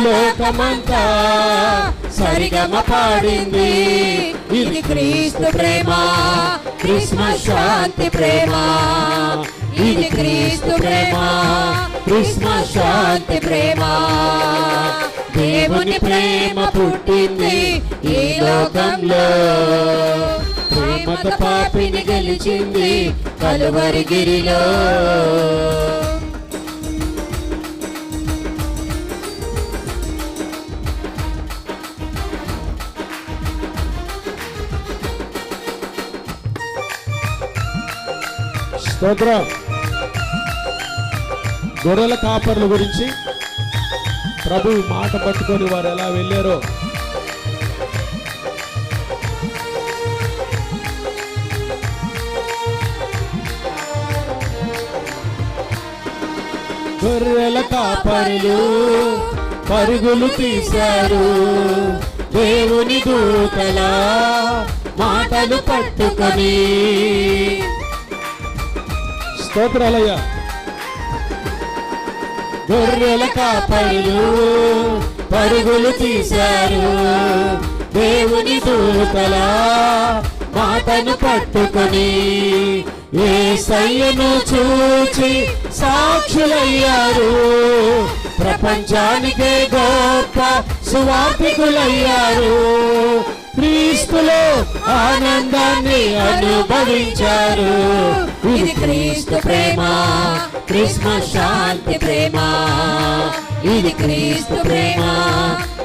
భూలోకమంతా సరిగమ పాడింది. ఇది క్రీస్తు ప్రేమ, క్రిస్మస్ శాంతి ప్రేమ. ఇది క్రీస్తు ప్రేమ, క్రిస్మస్ శాంతి ప్రేమ. దేవుని ప్రేమ పుట్టింది ఈ లోకంలో, ప్రేమతో పాపిని గెలిచింది కలువరి గిరిలో. స్తోత్రం. గొర్రెల కాపర్ల గురించి ప్రభు మాట పట్టుకొని వారు ఎలా వెళ్ళారో గొర్రెల కాపరులు పరుగులు తీశారు, దేవుని దూతల మాటలు పట్టుకొని. స్తోత్రాలయ్యా. గొర్రెల కాపరులు పరుగులు తీశారు, దేవుని దూతల మాటను పట్టుకొని. యేసయ్యను చూచి సాక్షులయ్యారు, ప్రపంచానికే గొప్ప సువార్తికులయ్యారు. క్రీస్తులో ఆనందాన్ని అనుభవించారు. ఇది క్రీస్తు ప్రేమ, క్రిస్మస్ శాంతి ప్రేమ. ఇది క్రీస్తు ప్రేమ,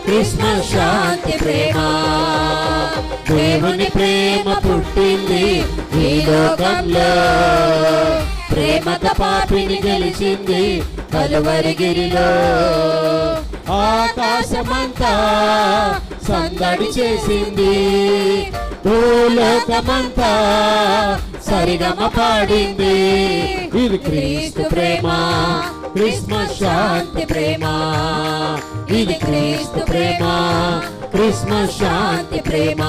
క్రిస్మస్ శాంతి ప్రేమ. దేవుని ప్రేమ పుట్టింది ఈ లోకంలో, ప్రేమతో పాపిని గెలిచింది కలువరి గిరిలో. ఆకాశమంతా సందడి చేసింది, భూలోకమంతా సరిగమ పాడింది. ఇది క్రీస్తు ప్రేమ, క్రిస్మస్ శాంతి ప్రేమ. ఇది క్రీస్తు ప్రేమ, క్రిస్మస్ శాంతి ప్రేమ.